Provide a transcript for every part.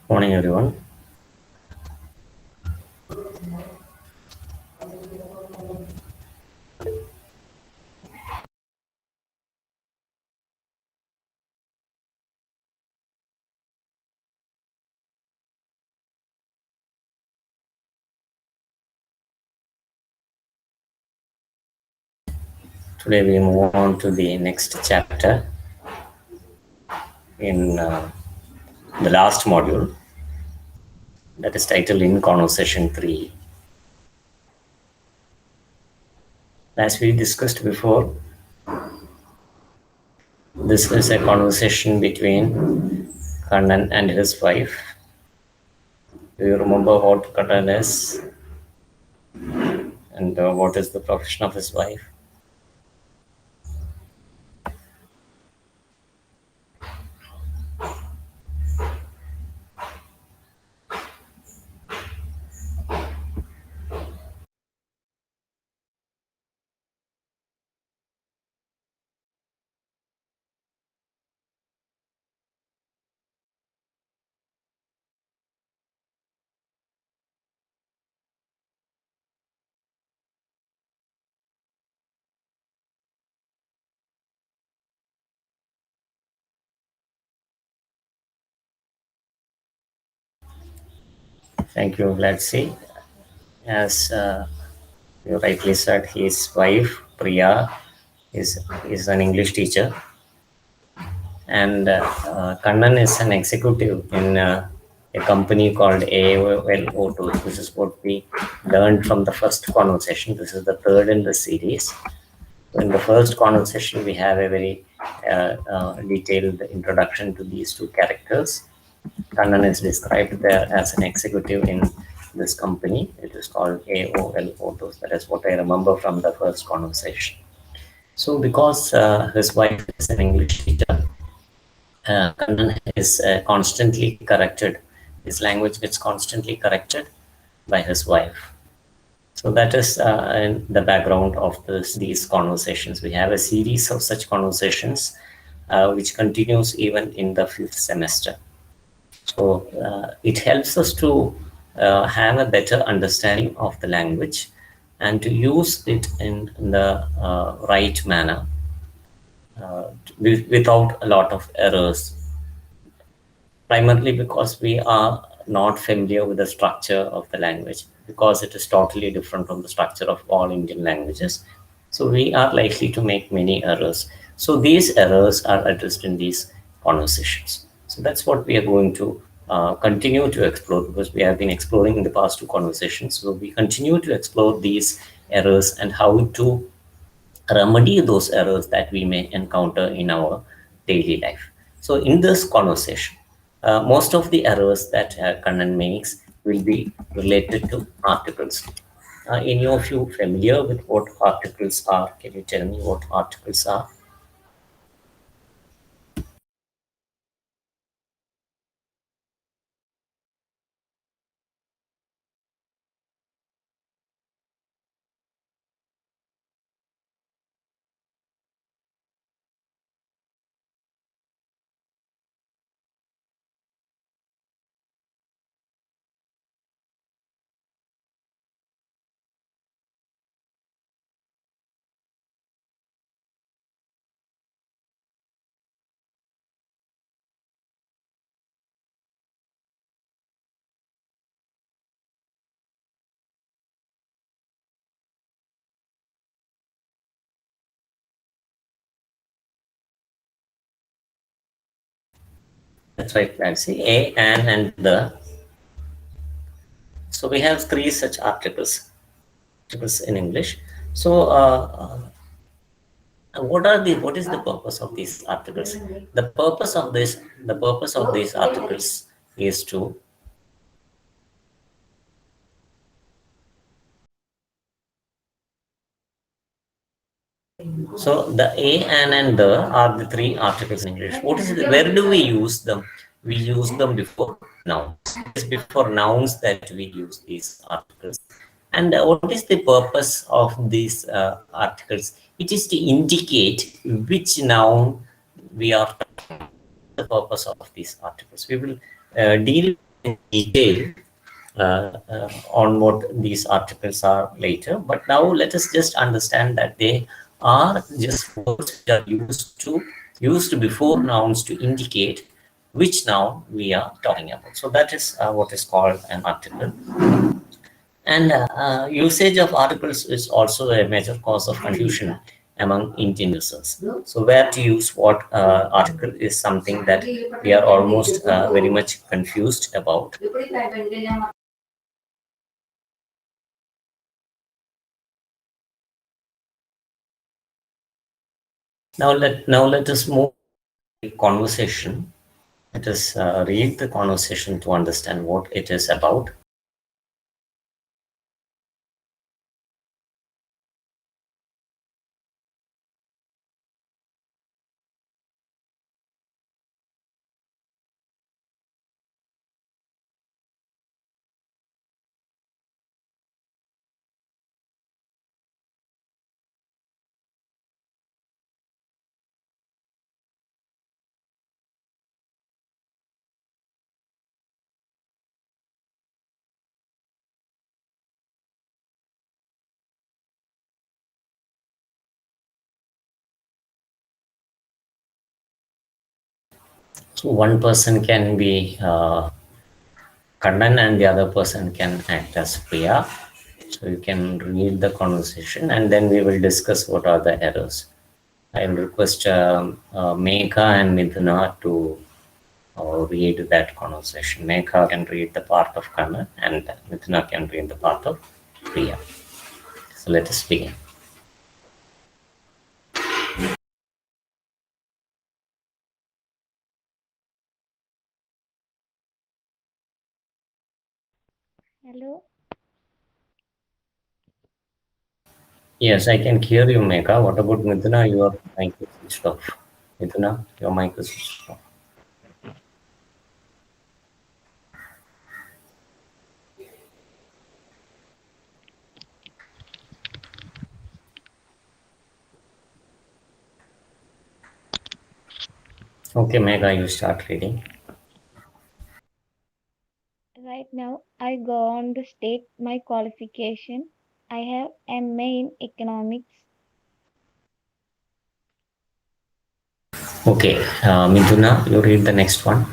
Morning, everyone. Today we move on to the next chapter in the last module, that is titled In Conversation 3. As we discussed before, this is a conversation between Kannan and his wife. Do you remember what Kannan is and what is the profession of his wife? Thank you, let's see. As you rightly said, his wife, Priya, is an English teacher, and Kannan is an executive in a company called AOL Autos. This is what we learned from the first conversation. This is the third in the series. In the first conversation, we have a very detailed introduction to these two characters. Kannan is described there as an executive in this company. It is called AOL Autos. That is what I remember from the first conversation. So, because his wife is an English teacher, Kannan is constantly corrected. His language gets constantly corrected by his wife. So that is in the background of these conversations. We have a series of such conversations which continues even in the fifth semester. So it helps us to have a better understanding of the language and to use it in the right manner without a lot of errors, primarily because we are not familiar with the structure of the language, because it is totally different from the structure of all Indian languages. So we are likely to make many errors. So these errors are addressed in these conversations. So that's what we are going to continue to explore, because we have been exploring in the past two conversations. So we continue to explore these errors and how to remedy those errors that we may encounter in our daily life. So, in this conversation, most of the errors that Kannan makes will be related to articles. Any of you familiar with what articles are? Can you tell me what articles are? That's right, Nancy. A, an, and the. So we have three such articles in English. So what is the purpose of these articles? The purpose of these articles is to, so the a, an, and the are the three articles in English. What is it? Where do we use them? We use them before nouns. It's before nouns that we use these articles. And what is the purpose of these articles? It is to indicate which noun we are. The purpose of these articles. We will deal in detail on what these articles are later. But now let us just understand that they are just words which are used before nouns to indicate which noun we are talking about. So that is what is called an article. And usage of articles is also a major cause of confusion among Indian users. So, where to use what article is something that we are almost very much confused about. Now let us move to the conversation. Let us read the conversation to understand what it is about. So one person can be Kannan and the other person can act as Priya. So you can read the conversation and then we will discuss what are the errors. I will request Megha and Midhuna to read that conversation. Megha can read the part of Kannan and Midhuna can read the part of Priya. So let us begin. Hello. Yes, I can hear you, Megha. What about Midhuna? Your mic is switched off. Midhuna, your mic is switched off. Okay, Megha, you start reading. Right now, I go on to state my qualification. I have MA in economics. Okay, Midhuna, you read the next one.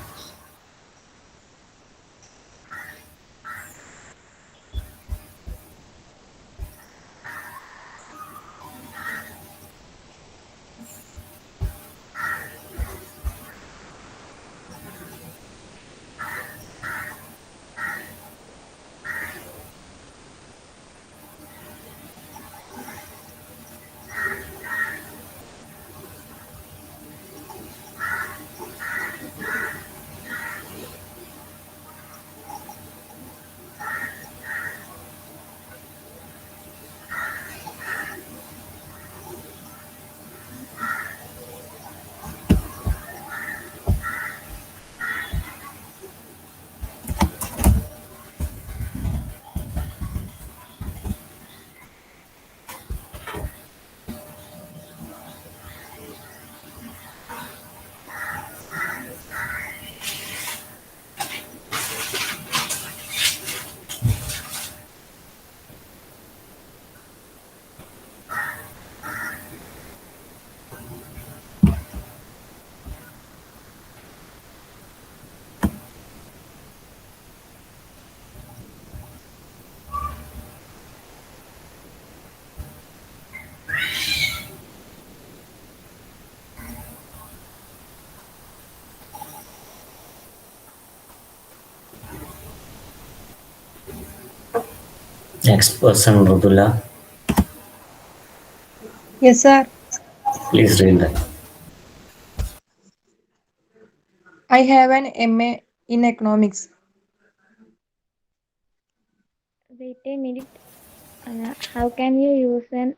Next person, Mridula. Yes, sir. Please read that. I have an MA in economics. Wait a minute. How can you use an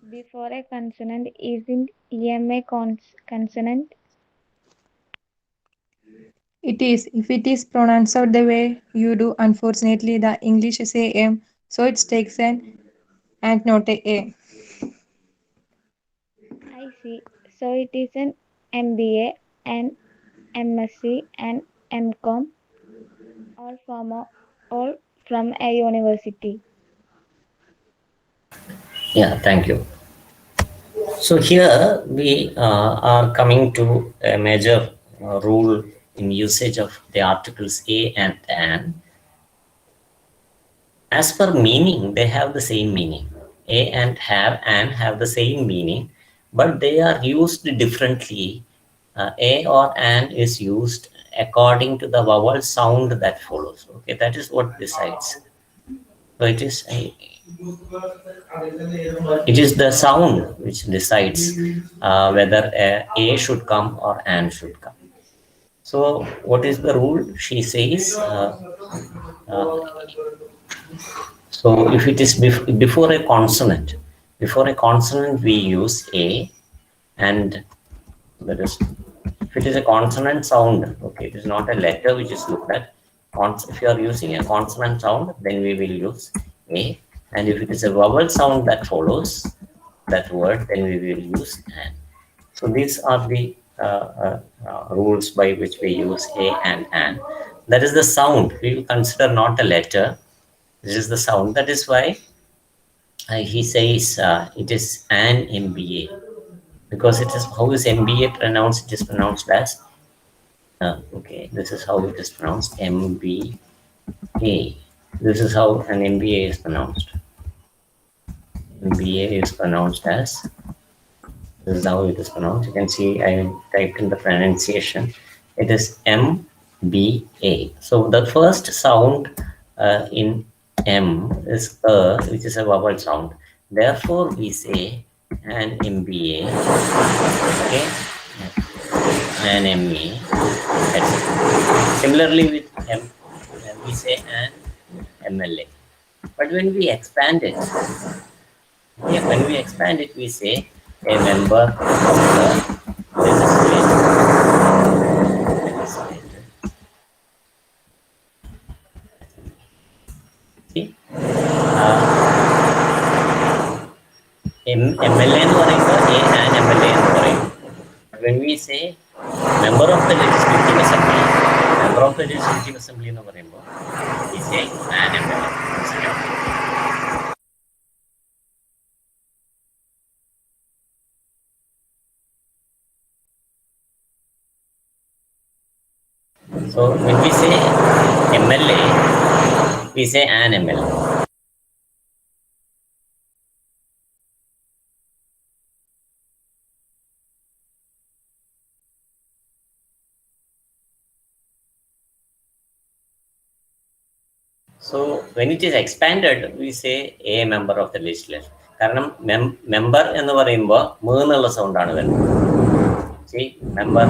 before a consonant? Isn't EMA consonant? It is. If it is pronounced out the way you do, unfortunately, the English say M, so it takes an and not a A. I see. So it is an MBA, an MSc, and MCom. or or from a university. Yeah, thank you. So here we are coming to a major rule in usage of the articles a and an. As per meaning, they have the same meaning. A and have and have the same meaning, but they are used differently. A or an is used according to the vowel sound that follows. Okay, that is what decides. So it is the sound which decides whether a should come or an should come. So what is the rule? She says. Uh, So if it is before a consonant we use a, and that is, if it is a consonant sound, okay, it is not a letter which is looked at. If you are using a consonant sound, then we will use a, and if it is a vowel sound that follows that word, then we will use an. So these are the rules by which we use a and an. That is the sound. We will consider not a letter. This is the sound. That is why he says it is an MBA, because it is how is MBA pronounced? It is pronounced as okay. This is how it is pronounced, MBA. This is how an MBA is pronounced. MBA is pronounced as, this is how it is pronounced. You can see I typed in the pronunciation. It is MBA. So the first sound in M is which is a vowel sound. Therefore, we say an MBA, okay, an MA, etc. Similarly, with M, we say an MLA. But when we expand it, yeah, when we expand it, we say a member of the legislature. See, MLA എന്ന് പറയുമ്പോൾ a and MLA എന്ന് പറയും. When we say member of the legislative assembly, member of the legislative assembly എന്ന് പറയുമ്പോൾ we say an MLA. So when we say MLA, we say an MLA. So when it is expanded, we say a member of the legislature. കാരണം member എന്ന് പറയുമ്പോൾ എന്നുള്ള സൗണ്ടാണ് വരുന്നത്. See, member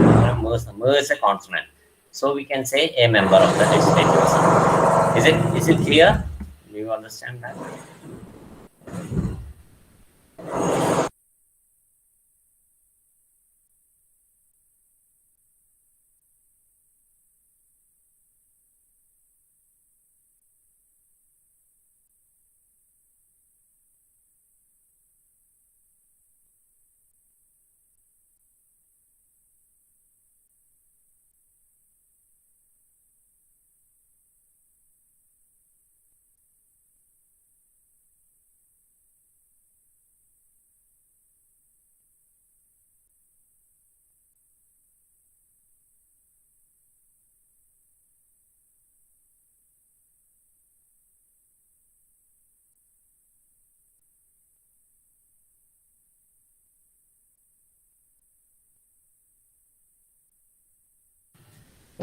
is a consonant. So we can say a member of the legislative assembly. Is it clear? Do you understand that?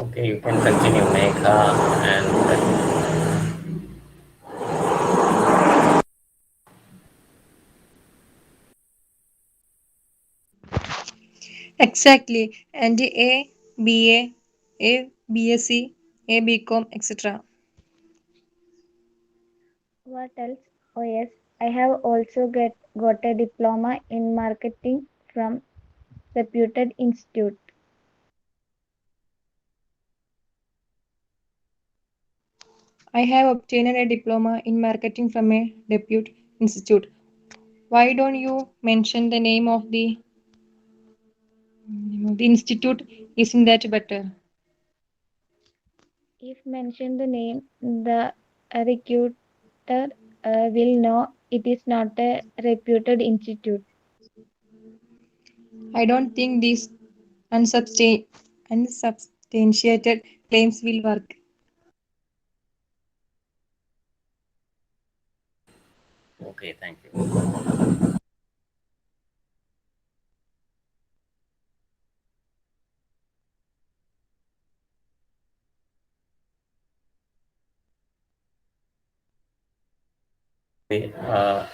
Okay, you can continue, Megha and Exactly. And A, BA, A, BSc, A, BCom, etc. What else? Oh yes, I have also got a diploma in marketing from reputed institute. I have obtained a diploma in marketing from a depute institute. Why don't you mention the name of the institute? Isn't that better? If mention the name, the recruiter will know it is not a reputed institute. I don't think these unsubstantiated claims will work. Okay, thank you. Uh,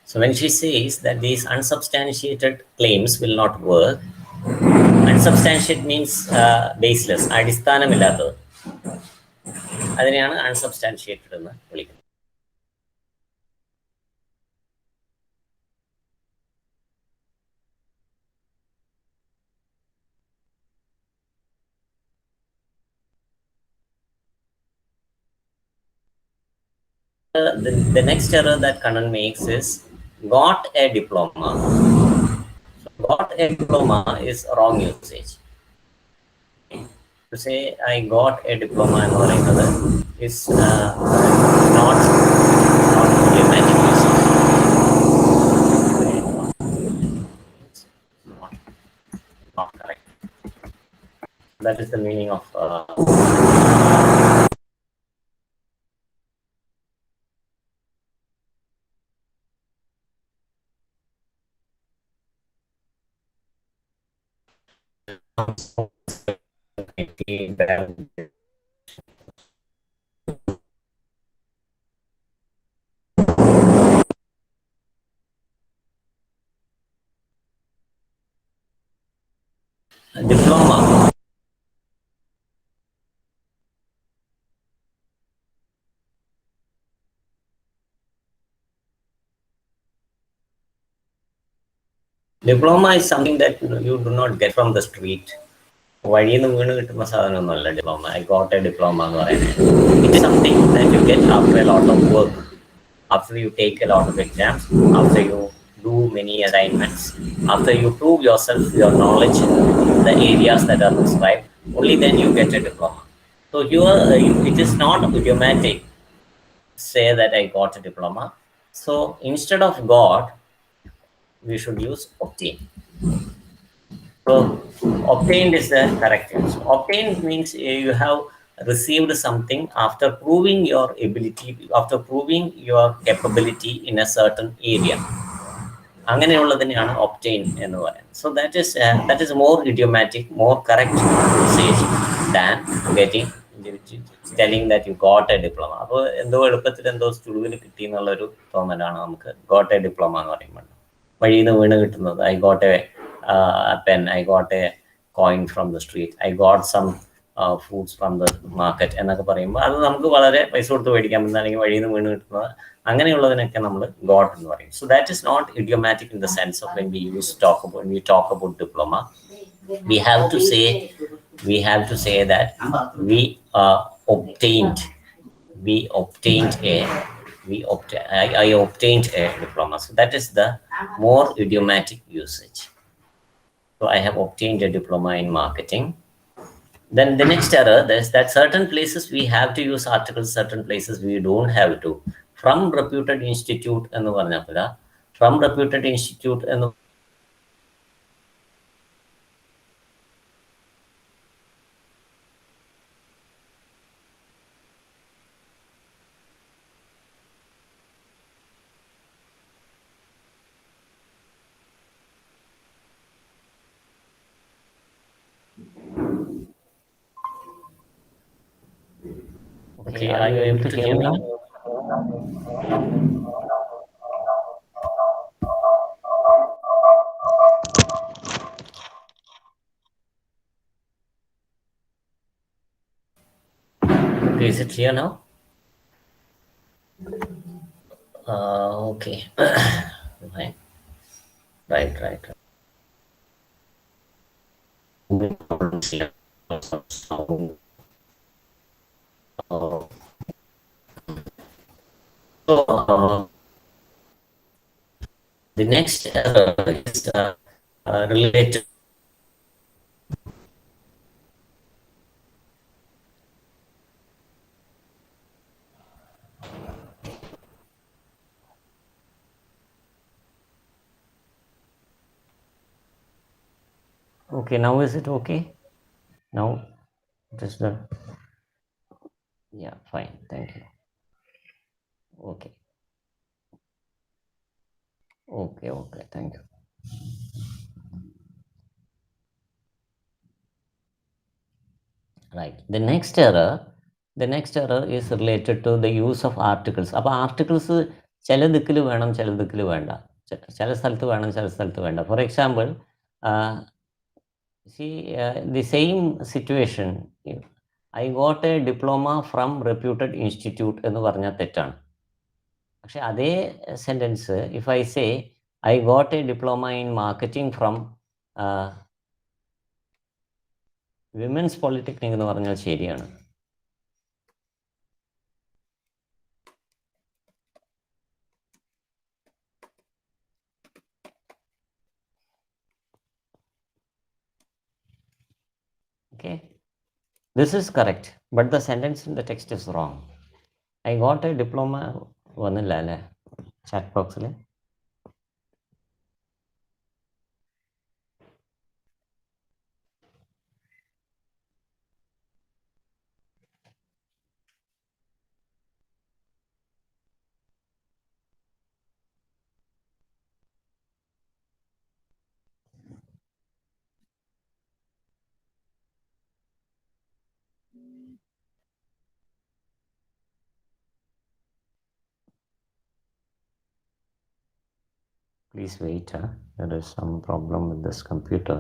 so when she says that these unsubstantiated claims will not work, unsubstantiated means baseless, അടിസ്ഥാനമില്ലാത്തത്. അതിനെയാണ് unsubstantiated എന്ന് വിളിക്കുന്നത്. The next error that Kannan makes is got a diploma. So got a diploma is wrong usage. To say I got a diploma എന്ന് പറയുന്നത് is not idiomatic usage. It's not correct. That is the meaning of diploma. Diploma is something that you do not get from the street. വഴിയിൽ നിന്ന് വീണ് കിട്ടുന്ന സാധനമൊന്നുമല്ല diploma. I got a diploma എന്ന് പറയുന്നത്. It is something that you get after a lot of work, after you take a lot of exams, after you do many assignments, after you prove yourself, your knowledge in the areas that are prescribed, only then you get a diploma. So it is not idiomatic to say that I got a diploma. So instead of got, we should use obtain. So obtained is the correct answer. Obtained means you have received something after proving your ability, after proving your capability in a certain area. അങ്ങനെയുള്ളതിനെയാണ് obtain എന്ന് പറയുന്നത്. So that is more idiomatic, more correct usage than getting telling that you got a diploma. അപ്പോൾ എന്തോ എളുപ്പത്തിൽ എന്തോ ചുളുവിൽ കിട്ടി എന്നുള്ളൊരു തോന്നലാണ് നമുക്ക് ഗോട്ട് എ ഡിപ്ലോമ എന്ന് പറയുമ്പോൾ. വഴിയിൽ നിന്ന് വീണ് കിട്ടുന്നത് I got a pen, I got a coin from the street, I got some foods from the market എന്നൊക്കെ പറയുമ്പോൾ അത് നമുക്ക് വളരെ പൈസ കൊടുത്ത് മേടിക്കാൻ പറ്റുന്ന അല്ലെങ്കിൽ വഴിയിൽ നിന്ന് വീണ് കിട്ടുന്നത് അങ്ങനെയുള്ളതിനൊക്കെ നമ്മൾ ഗോട്ട് എന്ന് പറയും. So that is not idiomatic in the sense of when we talk about diploma. we have to say we have to say that we obtained we obtained a I obtained a diploma. So that is the more idiomatic usage. So I have obtained a diploma in marketing. Then the next error is that certain places we have to use articles, certain places we don't have to. From reputed institute എന്ന് പറഞ്ഞപ്പോൾ from reputed institute എന്ന് Okay, are you able to hear me? Okay, is it clear now? Okay. Right. Right. sound. Uh, so the next is related. Okay, now is it okay? Now it is the, yeah, fine. Thank you. Okay, okay. Thank you. Right. The next error is related to the use of articles. അപ്പോൾ articles ചില ദിക്കിൽ വേണം, ചില ദിക്കിൽ വേണ്ട. ചില സ്ഥലത്ത് വേണം, ചില സ്ഥലത്ത് വേണ്ട. For example, the same situation, I got a diploma from reputed institute എന്ന് പറഞ്ഞാൽ തെറ്റാണ്. പക്ഷെ അതേ sentence if I say I got a diploma in marketing from women's polytechnic എന്ന് പറഞ്ഞാൽ ശരിയാണ്. Okay, this is correct, but the sentence in the text is wrong. I got a diploma വന്നില്ല അല്ലേ ചാറ്റ് ബോക്സിൽ? Please wait. There is some problem with this computer.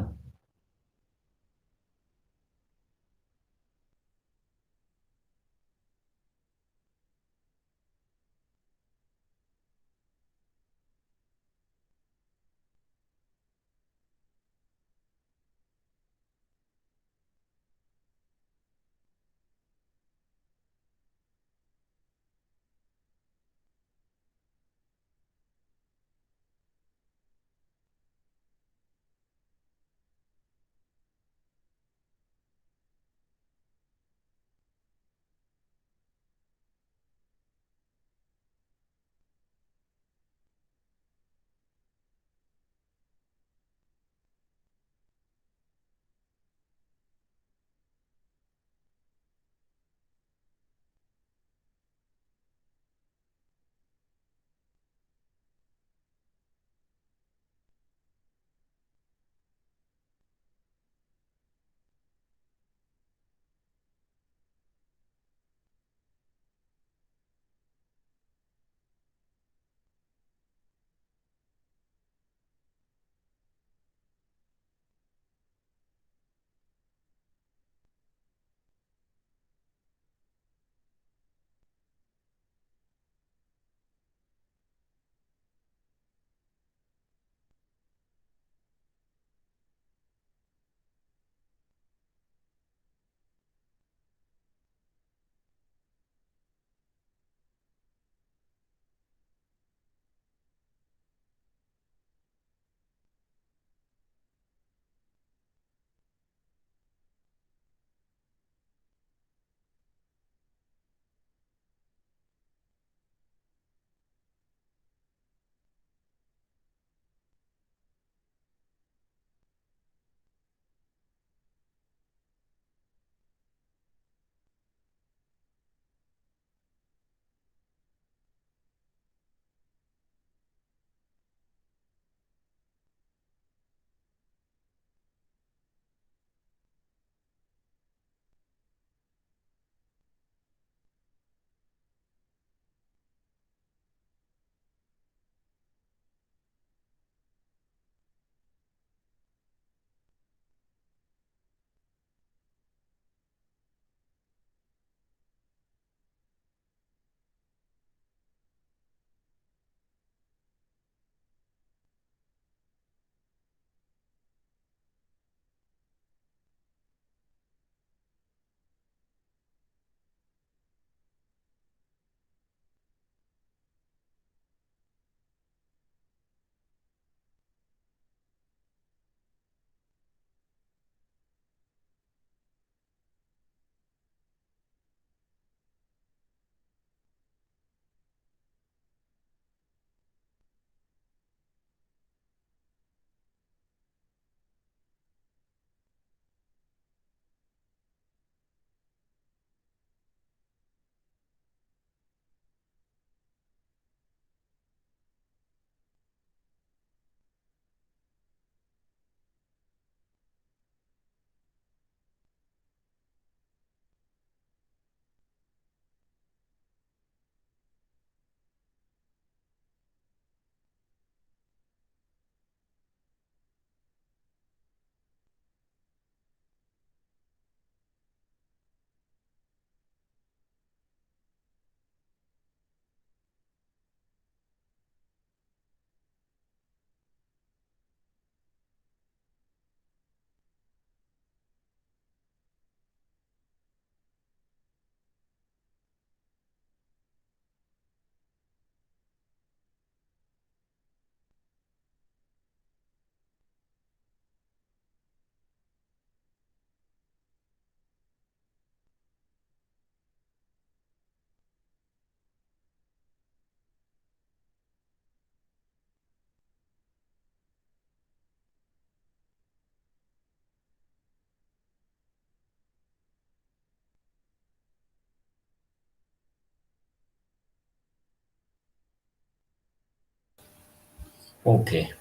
Okay.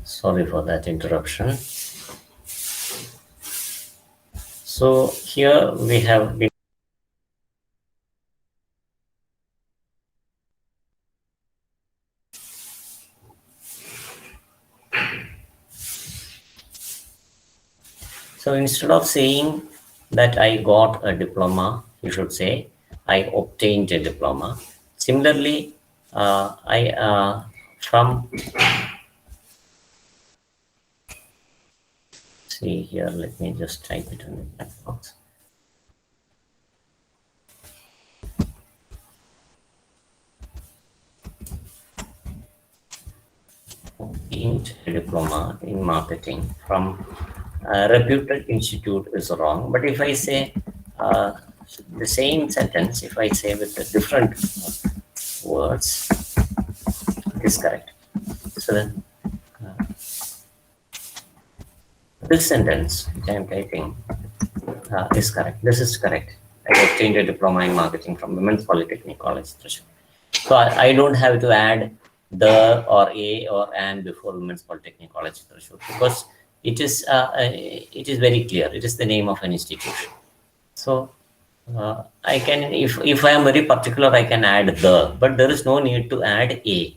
Sorry for that interruption. So here we have been. So instead of saying that I got a diploma, you should say I obtained a diploma. Similarly, I from see here. Let me just type it in the chat box. Obtained a diploma in marketing from a reputed institute is wrong. But if I say uh, the same sentence, if I say with the different words, it is correct. So then, this sentence which I am typing is correct. This is correct. I obtained a diploma in marketing from Women's Polytechnic College, Thrissur. So I don't have to add the or a or and before Women's Polytechnic College, Thrissur, because it is very clear. It is the name of an institution. So I can, if I am very particular, I can add the, but there is no need to add a.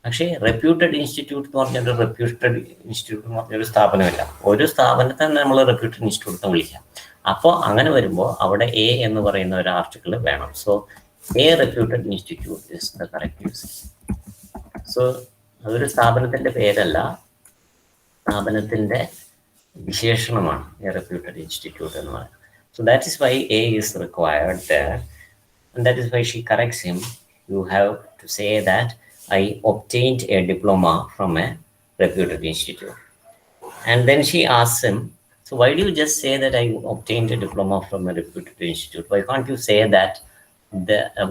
പക്ഷേ reputed institute എന്ന് പറഞ്ഞൊരു reputed institute എന്ന് പറഞ്ഞൊരു സ്ഥാപനമില്ല. ഒരു സ്ഥാപനത്തെ നമ്മൾ reputed institute എന്ന് വിളിക്കാം. അപ്പോൾ അങ്ങനെ വരുമ്പോൾ അവിടെ എ എന്ന് പറയുന്ന ഒരു ആർട്ടിക്കിൾ വേണം. So A reputed institute is the correct usage. So അതൊരു സ്ഥാപനത്തിന്റെ പേരല്ല, സ്ഥാപനത്തിന്റെ വിശേഷണമാണ് എ റെപ്യൂട്ടഡ് ഇൻസ്റ്റിറ്റ്യൂട്ട് എന്ന് പറയുന്നത്. So that is why A is required there, and that is why she corrects him. You have to say that I obtained a diploma from a reputed institute. And then she asks him, so why do you just say that I obtained a diploma from a reputed institute? Why can't you say that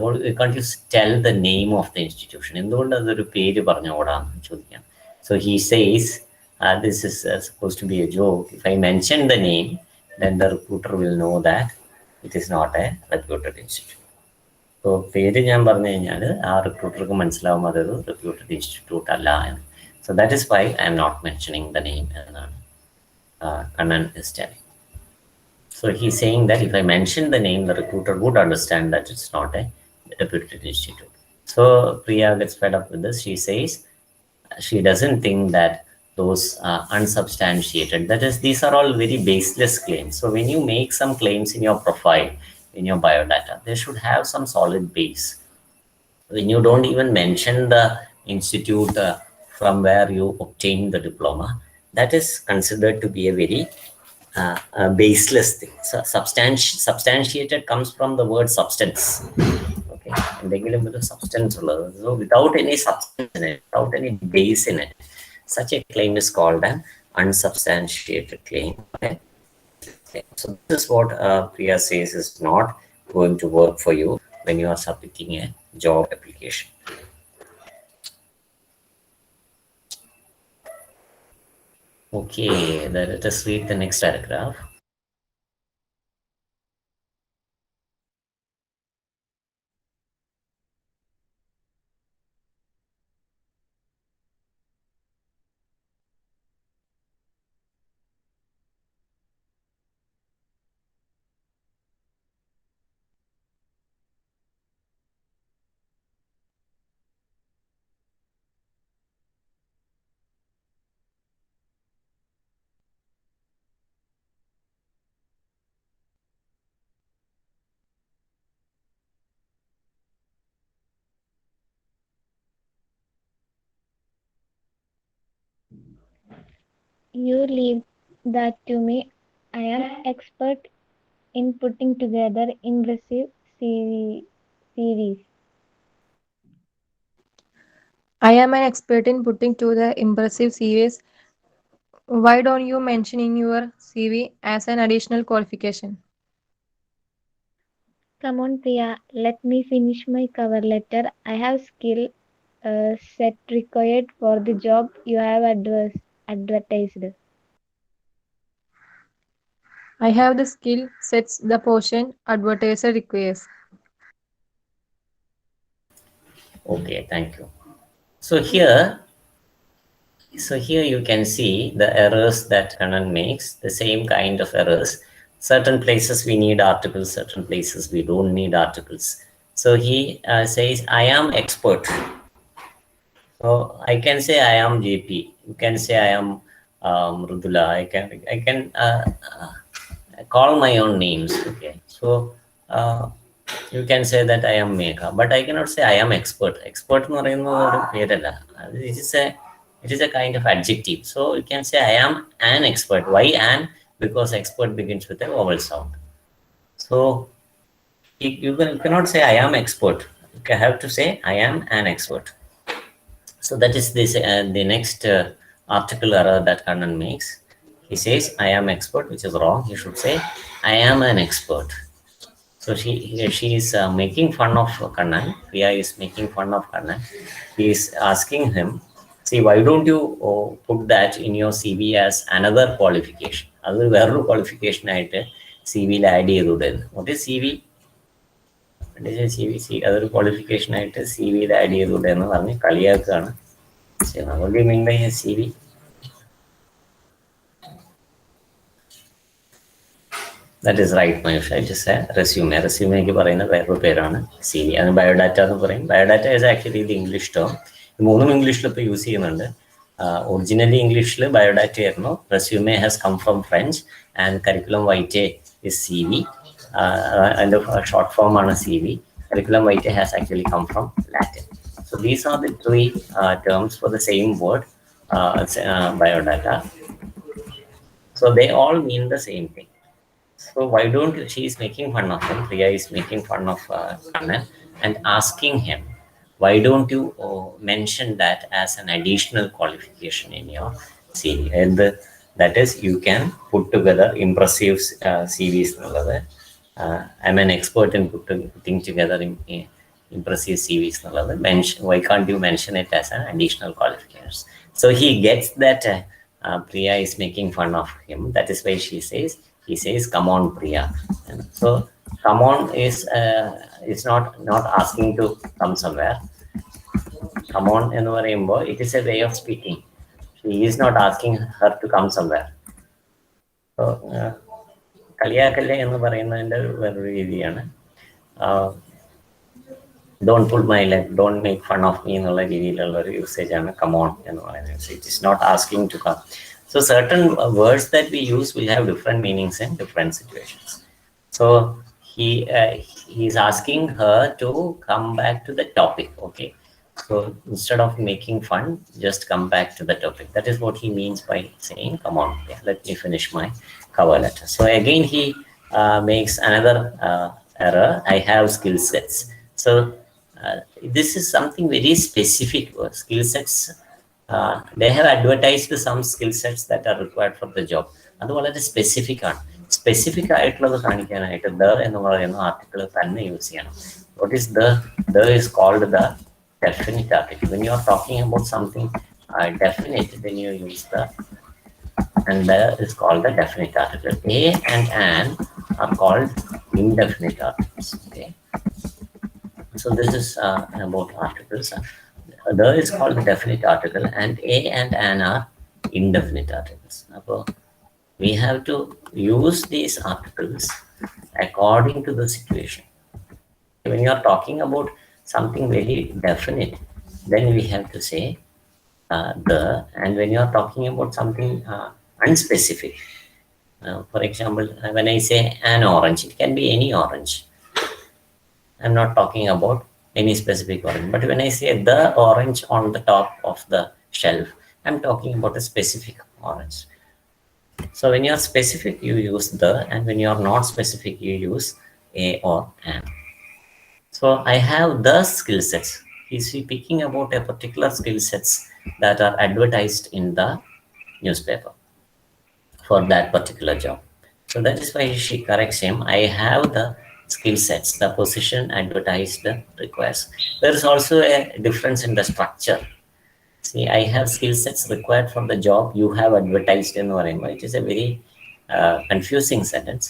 why can't you tell the name of the institution? എന്തുകൊണ്ട് അതൊരു പേര് പറഞ്ഞുകൂടാന്ന് ചോദിക്കാം. So he says, this is supposed to be a joke. If I mention the name, then the recruiter will know that it is not a reputed institute. So പേര് ഞാൻ പറഞ്ഞു കഴിഞ്ഞാൽ ആ റിക്രൂട്ടർക്ക് മനസ്സിലാവും അതൊരു റെപ്യൂട്ടഡ് ഇൻസ്റ്റിറ്റ്യൂട്ട് അല്ല എന്ന്. So that is why I am not mentioning the name എന്നാണ് Kannan is telling. So he's saying that if I mention the name, the recruiter would understand that it's not a reputed institute. So Priya gets fed up with this. She says she doesn't think that those unsubstantiated, that is, these are all very baseless claims. So when you make some claims in your profile, in your biodata, they should have some solid base. When you don't even mention the institute from where you obtained the diploma, that is considered to be a very baseless thing. So substantiated comes from the word substance. Okay, എന്തെങ്കിലും ഒരു substance ഉള്ളത്. So without any substance in it, without any base in it, such a claim is called an unsubstantiated claim. Okay? So this is what Priya says is not going to work for you when you are submitting a job application. Okay, let us read the next paragraph. You leave that to me. I am expert in putting together impressive series. I am an expert in putting to the impressive CVs. Why don't you mention in your CV as an additional qualification? Come on, Priya, let me finish my cover letter. I have skill set required for the job you have advertised. I have the skill sets the portion advertiser requires. Okay, thank you. So here, so here you can see the errors that Kannan makes, the same kind of errors. Certain places we need articles, certain places we don't need articles. So he says, I am expert. So I can say I am JP. You can say I am Mrudula. I can call my own names. Okay. So you can say that I am Megha, but I cannot say I am expert. Expert എന്ന് പറയുന്നത് ഒരു പേരല്ല. It is a kind of adjective. So you can say I am an expert. Why an? Because expert begins with a vowel sound. So you cannot say I am expert. You have to say I am an expert. So that is the next article error that Kannan makes. He says, I am expert, which is wrong. He should say, I am an expert. So she is making fun of Kannan. Priya is making fun of Kannan. He is asking him, see, why don't you put that in your CV as another qualification? Other വേറൊരു qualification ആയിട്ട് CV യിൽ add ചെയ്തൂടെ? What is CV? അതൊരു qualification ആയിട്ട് C വിയിൽ add ചെയ്തുകൂടെ എന്ന് പറഞ്ഞ് കളിയാക്കുകയാണ്. What do you mean by a CV? That is right, Mayush. I just said resume. Resume പറയുന്ന വേറൊരു പേരാണ് സി വി. അത് ബയോഡാറ്റ എന്ന് പറയും. Biodata is actually the English term. മൂന്നും ഇംഗ്ലീഷിൽ ഇപ്പോൾ യൂസ് ചെയ്യുന്നുണ്ട്. ഒറിജിനലി ഇംഗ്ലീഷിൽ ബയോഡാറ്റ ആയിരുന്നു. Resume has come from French and curriculum vitae is C V. അതിൻ്റെ ഷോർട്ട് ഫോം ആണ് C V. Curriculum vitae has actually come from Latin. So these are the three terms for the same word, biodata. So they all mean the same thing. So why don't you, she is making fun of him, Priya is making fun of Kannan and asking him, why don't you mention that as an additional qualification in your CV? And that is, you can put together impressive CVs. I'm an expert in putting together impressive CVs. Why can't you mention it as an additional qualification? So he gets that Priya is making fun of him. That is why he says, come on, Priya. And so come on is it's not asking to come somewhere. Come on, it is a way of speaking. He is not asking her to come somewhere. So കളിയാക്കല്ലേ എന്ന് പറയുന്നതിൻ്റെ വേറൊരു രീതിയാണ്. Don't pull my leg, don't make fun of me എന്നുള്ള രീതിയിലുള്ള ഒരു usage ആണ് come on എന്ന് പറയുന്നത്. It is not asking to come. So certain words that we use will have different meanings in different situations. So he is asking her to come back to the topic. Okay, so instead of making fun, just come back to the topic. That is what he means by saying, come on, yeah, let me finish my cover letter. So again he makes another error. I have skill sets. So this is something very specific. Skill sets, they have advertised some skill sets that are required for the job. അത് വളരെ specific ആണ്. Specific ആയിട്ടുള്ളത് കാണിക്കാനായിട്ട് the എന്ന് പറയുന്ന article തന്നെ use ചെയ്യണം. What is the is called the definite article. When you are talking about something definite, then you use the, and the is called the definite article. A and an are called indefinite articles. Okay. So this is about articles. The is called the definite article, and a and an are indefinite articles. So we have to use these articles according to the situation. When you are talking about something very definite, then we have to say the, and when you are talking about something unspecific, for example, when I say an orange, it can be any orange. I'm not talking about any specific orange. But when I say the orange on the top of the shelf, I'm talking about a specific orange. So when you are specific, you use the, and when you are not specific, you use a or an. So I have the skill sets. He's speaking about a particular skill sets that are advertised in the newspaper for that particular job. So that is why she corrects him. I have the skill sets, the position advertised requires. There is also a difference in the structure. See, I have skill sets required for the job you have advertised in Orema. It is a very confusing sentence.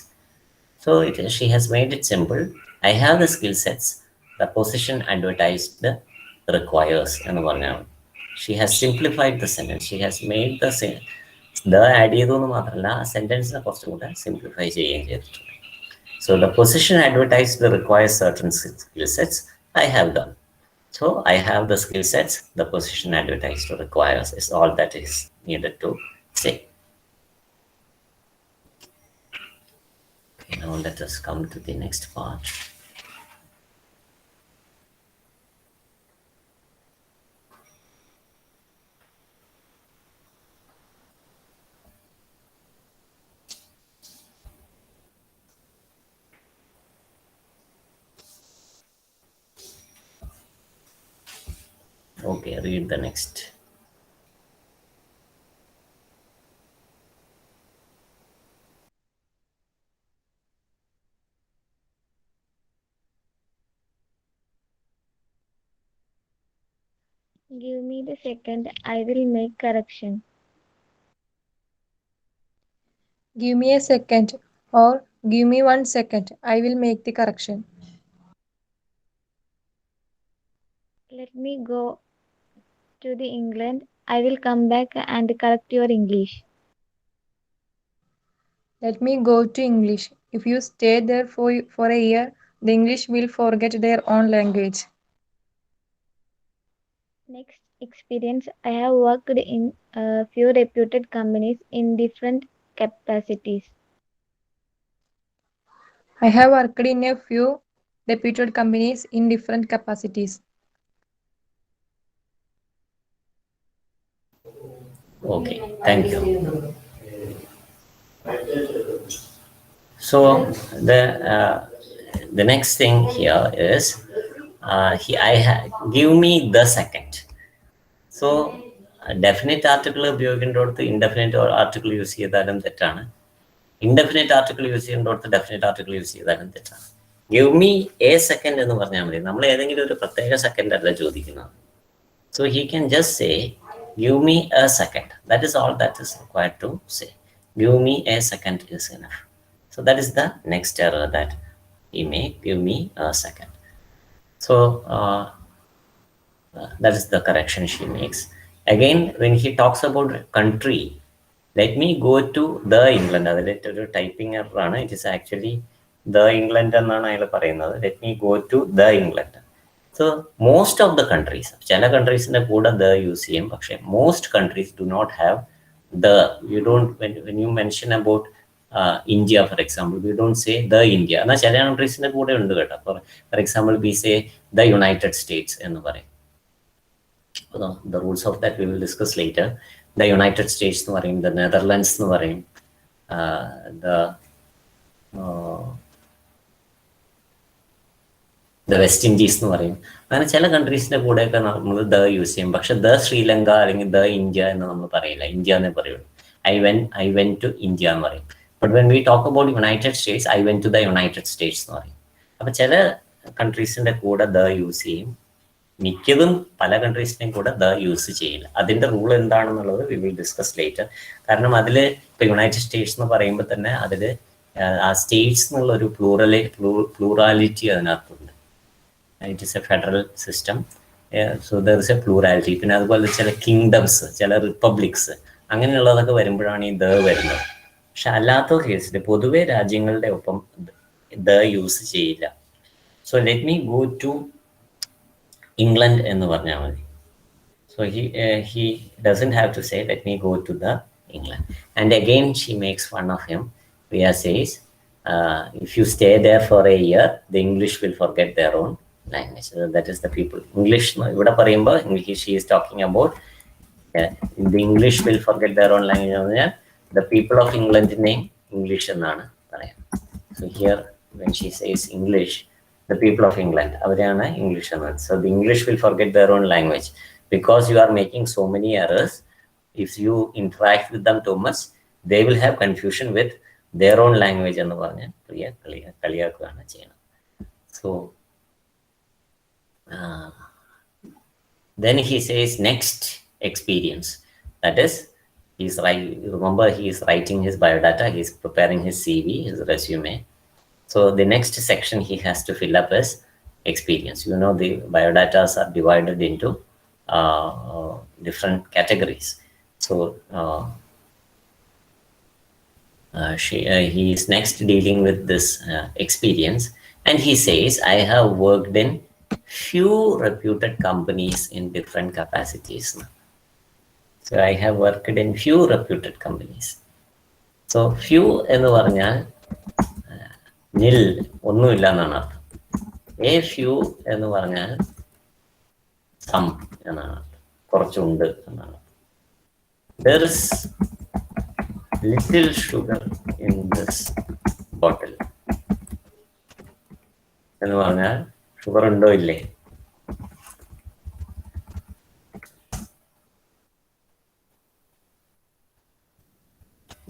So she has made it simple. I have the skill sets the position advertised requires എന്ന് പറഞ്ഞാണ്. She has simplified the sentence. She has made the add ചെയ്തു എന്ന് മാത്രമല്ല ആ സെൻറ്റൻസിനെ കുറച്ചും കൂടെ simplify ചെയ്യുകയും ചെയ്തിട്ടുണ്ട്. So the position advertised requires certain skill sets. I have done. So I have the skill sets the position advertised requires is all that is needed to say. Okay, now let us come to the next part. Okay, read the next. Give me the second, I will make correction. Give me a second, or give me 1 second. I will make the correction. Let me go to the England. I will come back and correct your English. Let me go to English. If you stay there for a year, the English will forget their own language. Next experience, I have worked in a few reputed companies in different capacities. I have worked in a few reputed companies in different capacities. Okay, thank you. So the next thing here is give me the second. So definite article ഉപയോഗിക്കേണ്ടടുത്ത് indefinite article use ചെയ്താലും തെറ്റാണ്. Indefinite article use ചെയ്യുന്നിടത്ത് definite article use ചെയ്താലും തെറ്റാണ്. Give me A second എന്ന് പറഞ്ഞാൽ മതി. നമ്മൾ ഏതെങ്കിലും ഒരു പ്രത്യേക സെക്കൻഡ് അല്ല ചോദിക്കുന്നത്. So he can just say, give me a second. That is all that is required to say. Give me a second is enough. So that is the next error that he made. Give me a second. So that is the correction she makes. Again, when he talks about country, let me go to the England. അതിലേറ്റ് ഒരു typing error ആണ്. It is actually the England എന്നാണ് അയാൾ പറയുന്നത്. Let me go to the England. So most of the countries, ചില കൺട്രീസിന്റെ കൂടെ the use ചെയ്യും, പക്ഷേ most countries do not have the. You don't when you mention about India for example, we don't say the India. എന്നാൽ ചില കൺട്രീസിന്റെ കൂടെ ഉണ്ട് കേട്ടോ. For example we say the United States എന്ന് പറയും. The rules of that we will discuss later. The United States എന്ന് പറയും, the Netherlands എന്ന് പറയും, the West Indies എന്ന് പറയും. അങ്ങനെ ചില കൺട്രീസിന്റെ കൂടെയൊക്കെ നമ്മൾ ദ യൂസ് ചെയ്യും. പക്ഷെ ദ ശ്രീലങ്ക അല്ലെങ്കിൽ ദ ഇന്ത്യ എന്ന് നമ്മൾ പറയില്ല, ഇന്ത്യ എന്നേ പറയുള്ളൂ. ഐ വെൻ ടു ഇന്ത്യ എന്ന് പറയും. But when we talk about United States, I went to the United States എന്ന് പറയും. അപ്പൊ ചില കൺട്രീസിന്റെ കൂടെ ദ യൂസ് ചെയ്യും, മിക്കതും പല കൺട്രീസിനെയും കൂടെ ദ യൂസ് ചെയ്യില്ല. അതിന്റെ റൂൾ എന്താണെന്നുള്ളത് വി വിൽ ഡിസ്കസ് ലേറ്റർ. കാരണം അതിൽ ഇപ്പൊ യുണൈറ്റഡ് സ്റ്റേറ്റ്സ് എന്ന് പറയുമ്പോൾ തന്നെ അതിൽ ആ സ്റ്റേറ്റ്സ് എന്നുള്ള ഒരു പ്ലൂറാലിറ്റി അതിനകത്തുണ്ട്. It is A federal system, so there is A plurality. പിന്നെ അതുപോലെ ചില കിങ്ഡംസ്, ചില റിപ്പബ്ലിക്സ്, അങ്ങനെയുള്ളതൊക്കെ വരുമ്പോഴാണ് ഈ ദ വരുന്നത്. പക്ഷെ അല്ലാത്ത കേസിൽ പൊതുവെ രാജ്യങ്ങളുടെ ഒപ്പം ദ യൂസ് ചെയ്യില്ല. So let me go to England എന്ന് പറഞ്ഞാൽ മതി. So he doesn't have to say, let me go to the England. And again, she makes fun of him. Priya says, if you stay there for a year, the English will forget their own language. So that is the people. English, ഇവിടെ പറയുമ്പോൾ she is talking about the English will forget their own language. The people of England name English എന്നാണ് പറയാം. So here, when she says English, the people of England, അവരെയാണ് English എന്നത്. So the English will forget their own language. Because you are making so many errors, if you interact with them too much, they will have confusion with their own language എന്ന് പറഞ്ഞ് പ്രിയ കളിയാക്കുകയാണ് ചെയ്യുന്നത്. So then he says next experience, that is He's right. Remember, he is writing his biodata. He's preparing his CV, his resume. So the next section he has to fill up is experience. You know, the biodatas are divided into different categories. So he is next dealing with this experience, and he says, I have worked in few reputed companies in different capacities. So I have worked in few reputed companies. So few എന്ന് പറഞ്ഞാൽ നിൽ ഒന്നുമില്ല എന്നാണ് അർത്ഥം. A few എന്ന് പറഞ്ഞാൽ some എന്നാണ്, കുറച്ചുണ്ട് എന്നാണ്. There is little sugar in this bottle എന്ന് പറഞ്ഞാൽ ഷുഗർ ഉണ്ടോ ഇല്ലേ.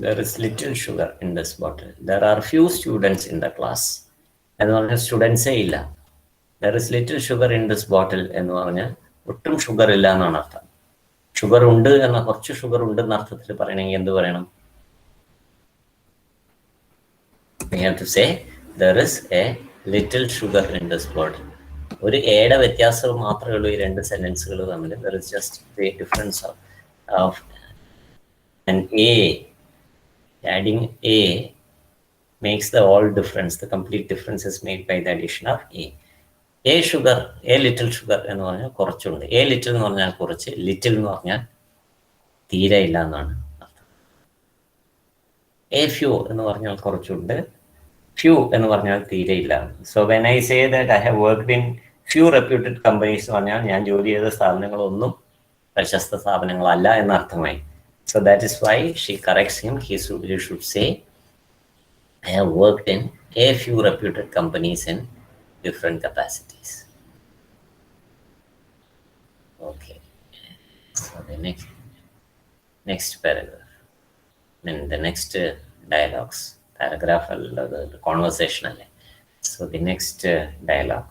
There is little sugar in this bottle. There are few students in the class. എന്ന് പറഞ്ഞാൽ സ്റ്റുഡൻസേ ഇല്ല. There is little sugar in this bottle എന്ന് പറഞ്ഞാൽ ഒട്ടും ഷുഗർ ഇല്ല എന്നാണ് അർത്ഥം. ഷുഗർ ഉണ്ട് എന്ന, കുറച്ച് ഷുഗർ ഉണ്ട് എന്ന അർത്ഥത്തിൽ പറയണമെങ്കിൽ എന്ത് പറയണം? We have to say there is a little sugar in this bottle. ഒരു എയുടെ വ്യത്യാസം മാത്രമേ ഉള്ളൂ ഈ രണ്ട് സെന്റൻസുകൾ തമ്മിൽ. There is just the difference of an A. Adding A makes the all difference. The complete difference is made by the addition of A. A sugar, A little sugar എന്ന് പറഞ്ഞാൽ കുറച്ചുണ്ട്. A little എന്ന് പറഞ്ഞാൽ കുറച്ച്, little എന്ന് പറഞ്ഞാൽ തീരെ ഇല്ല എന്നാണ് അർത്ഥം. A few എന്ന് പറഞ്ഞാൽ കുറച്ചുണ്ട്, few എന്ന് പറഞ്ഞാൽ തീരെ ഇല്ല. So when I say that I have worked in few reputed companies എന്ന് പറഞ്ഞാൽ ഞാൻ ജോലി ചെയ്ത സ്ഥാപനങ്ങളൊന്നും പ്രശസ്ത സ്ഥാപനങ്ങളല്ല എന്ന അർത്ഥമായി. So that is why she corrects him. He should say, I have worked in a few reputed companies in different capacities. Okay. So the next paragraph, then the next dialogues, paragraph, the conversational. So the next dialogue.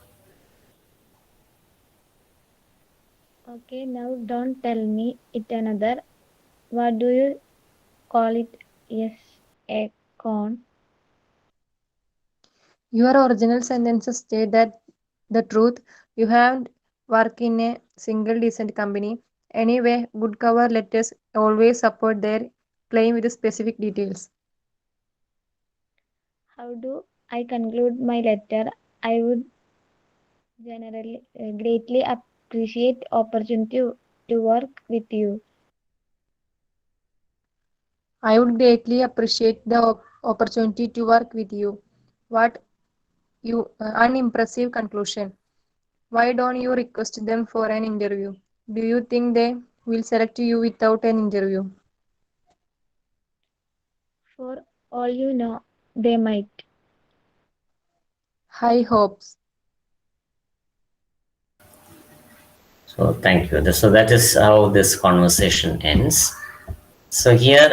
Okay, now don't tell me it another. What do you call it? Yes, a con. Your original sentences state that the truth. You haven't worked in a single decent company. Anyway, good cover letters always support their claim with specific details. How do I conclude my letter? I would generally greatly appreciate opportunity to work with you. I would greatly appreciate the opportunity to work with you. What you unimpressive conclusion. Why don't you request them for an interview? Do you think they will select you without an interview? For all you know, they might. High hopes. So thank you. So that is how this conversation ends. So here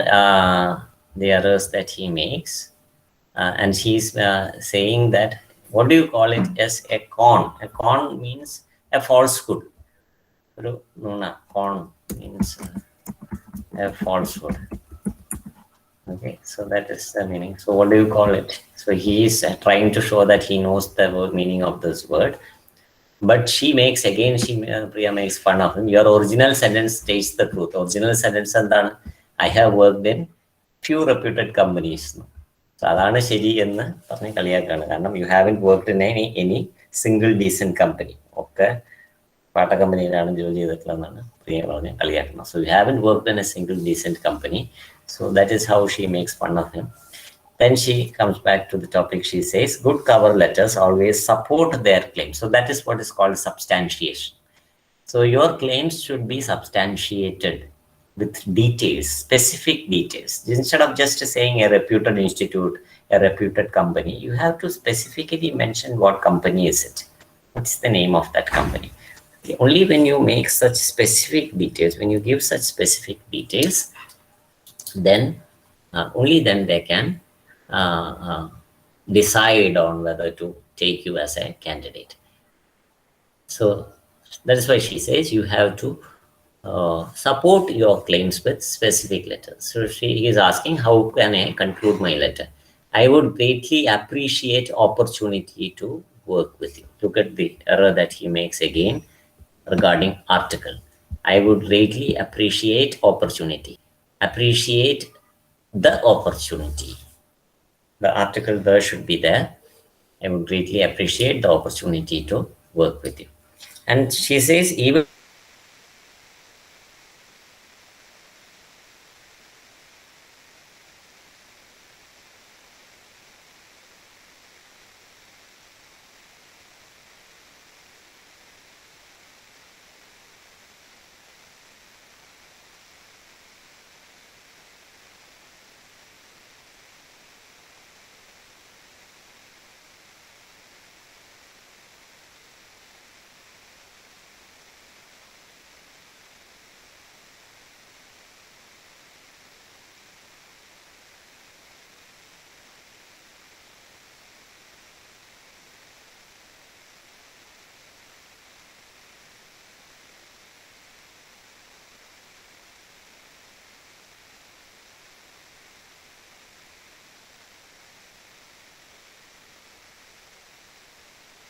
the errors that he makes, and he's saying that, what do you call it as a con? A con means a falsehood. Con means a falsehood. Okay, so that is the meaning. So what do you call it? So he is trying to show that he knows the meaning of this word. But she makes, again, Priya makes fun of him. Your original sentence states the truth. Original sentence എന്താണ്? I have worked in few reputed companies. So അതാണ് ശരി എന്ന് പറഞ്ഞ് കളിയാക്കാണ്. കാരണം you haven't worked in any single decent company. ഒക്കെ പാട്ട കമ്പനിയിലാണ് ജോലി ചെയ്തിട്ടുള്ളതെന്നാണ് പ്രിയ പറഞ്ഞ് കളിയാക്കുന്നത്. So you haven't worked in a single decent company. So that is how she makes fun of him. Then she comes back to the topic. She says, good cover letters always support their claims. So that is what is called substantiation. So your claims should be substantiated with details, specific details. Instead of just saying a reputed institute, a reputed company, you have to specifically mention what company is it. What's the name of that company? Only when you make such specific details, when you give such specific details, then only then they can decide on whether to take you as a candidate. So that is why she says you have to support your claims with specific letters. So she is asking, how can I conclude my letter? I would greatly appreciate opportunity to work with you. Look at the error that he makes again regarding article. I would greatly appreciate opportunity. Appreciate the opportunity. The article there should be there. I would greatly appreciate the opportunity to work with you. And she says, even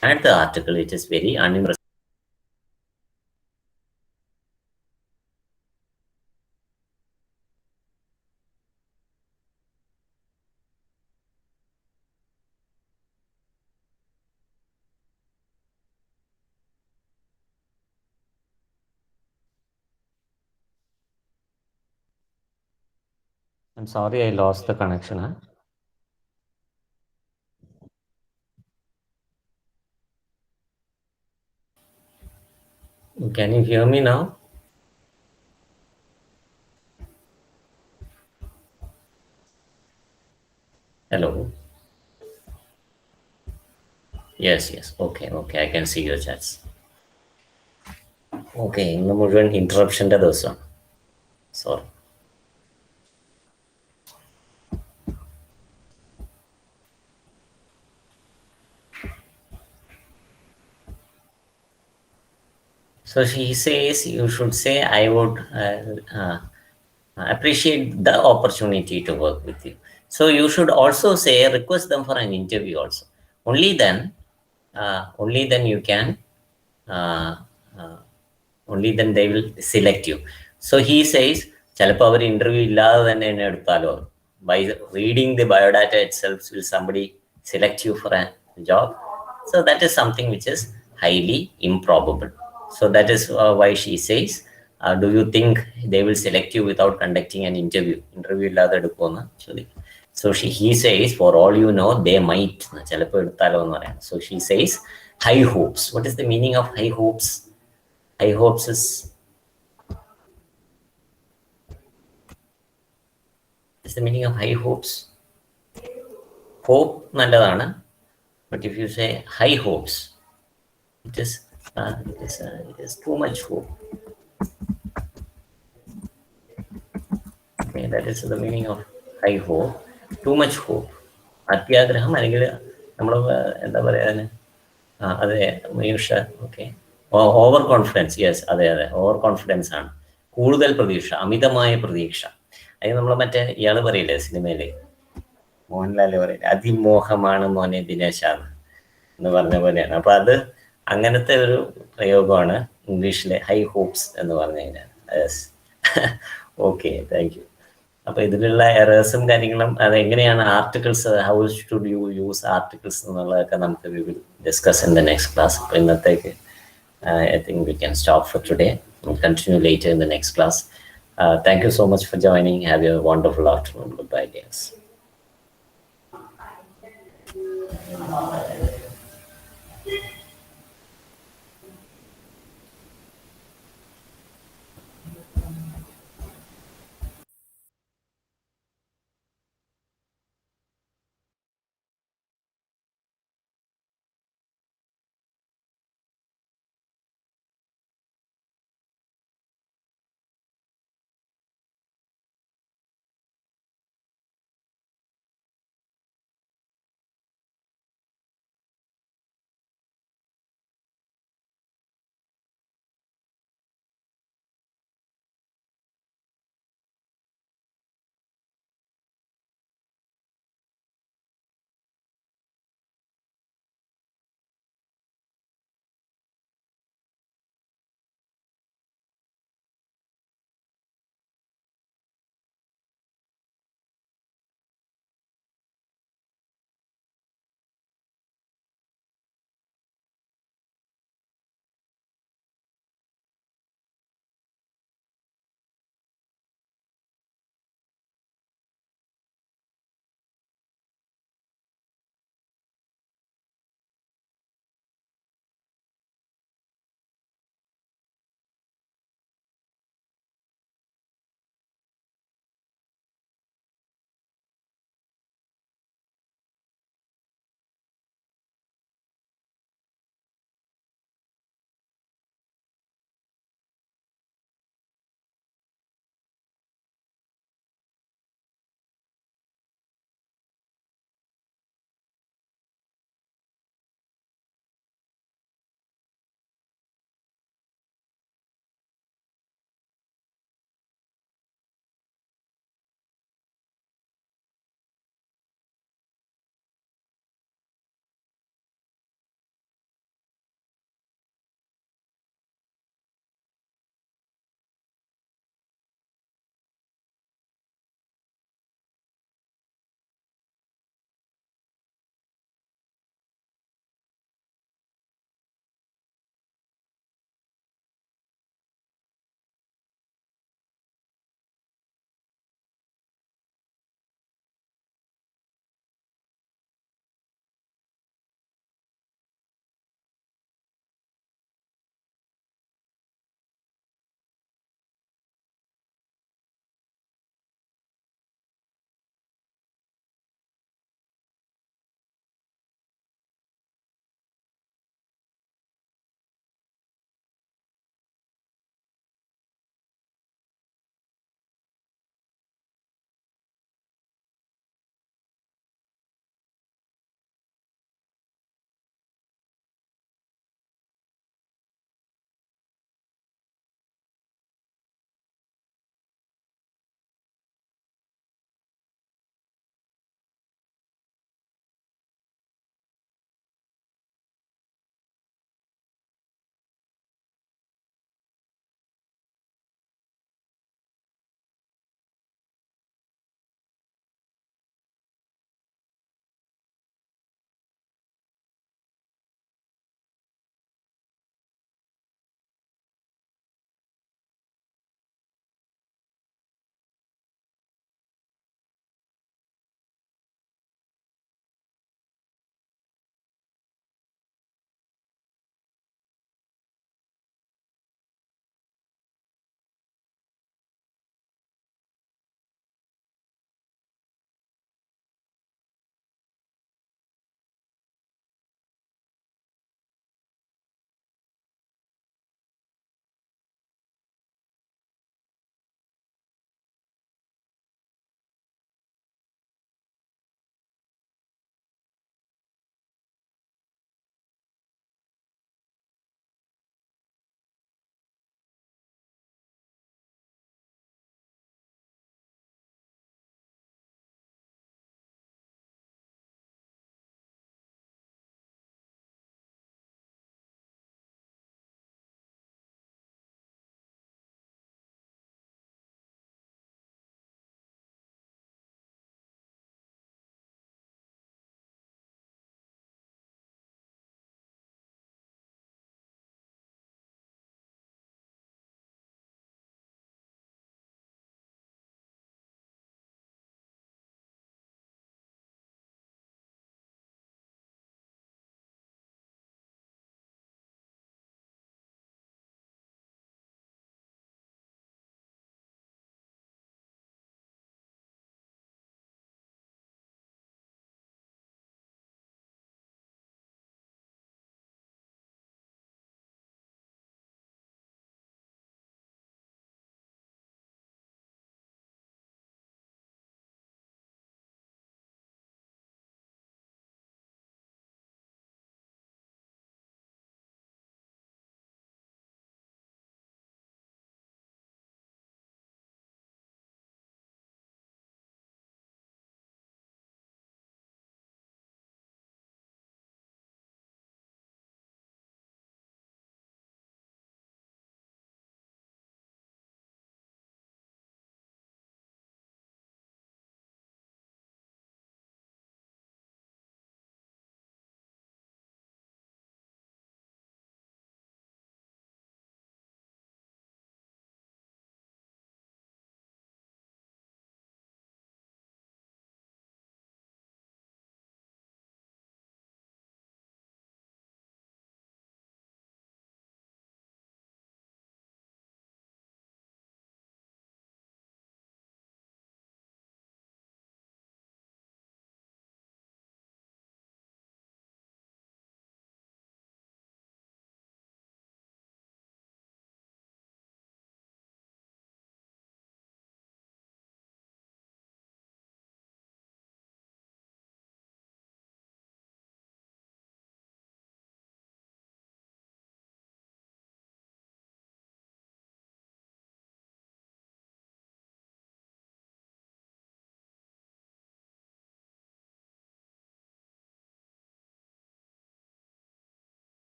at the article, it is very uninteresting. I'm sorry, I lost the connection. Huh? Can you hear me now? Hello. Yes, yes. Okay, okay. I can see your chats. Okay, ഇന്ന് മുഴുവൻ ഇന്ററപ്ഷൻ്റെ ദിവസമാണ്. Sorry. So she says you should say, I would appreciate the opportunity to work with you. So you should also say, request them for an interview also. Only then you can, uh, uh, only then they will select you. So he says, ചിലപ്പോൾ അവർ interview ഇല്ലാതെ തന്നെ എന്നെ എടുത്താലോ. By reading the biodata itself, will somebody select you for a job? So that is something which is highly improbable. So that is why she says, do you think they will select you without conducting an interview? Interview ഇല്ലാതെ എടുക്കുമെന്ന് actually. So he says, for all you know, they might. ചിലപ്പോൾ എടുത്താലോ എന്ന് പറയാം. So she says, high hopes. What is the meaning of high hopes? High hopes is the meaning of high hopes. Hope നല്ലതാണ്, but if you say high hopes, it is too much hope. Okay, that is the meaning of high hope. Too much hope. അത്യാഗ്രഹം അല്ലെങ്കിൽ നമ്മൾ എന്താ പറയുക, അതെ മീൻഷ. Okay, over confidence. Yes, അതെ അതെ, ഓവർ കോൺഫിഡൻസ് ആണ്. കൂടുതൽ പ്രതീക്ഷ, അമിതമായ പ്രതീക്ഷ. അത് നമ്മൾ മറ്റേ ഇയാൾ പറയില്ലേ സിനിമയില്, മോഹൻലാൽ പറയില്ലേ, അതിമോഹമാണ് മോനെ ദിനേശാണ് എന്ന് പറഞ്ഞ പോലെയാണ്. അപ്പൊ അത് അങ്ങനത്തെ ഒരു പ്രയോഗമാണ് ഇംഗ്ലീഷിലെ ഹൈ ഹോപ്സ് എന്ന് പറഞ്ഞു കഴിഞ്ഞാൽ. യെസ്. Okay, thank you. അപ്പൊ ഇതിലുള്ള എറേഴ്സും കാര്യങ്ങളും അതെങ്ങനെയാണ് articles, how should you use articles എന്നുള്ളതൊക്കെ നമുക്ക് we will discuss in the next class. അപ്പൊ ഇന്നത്തേക്ക് I think we can stop for today and continue later in the next class. Thank you so much for joining. Have a wonderful afternoon. Goodbye, dears.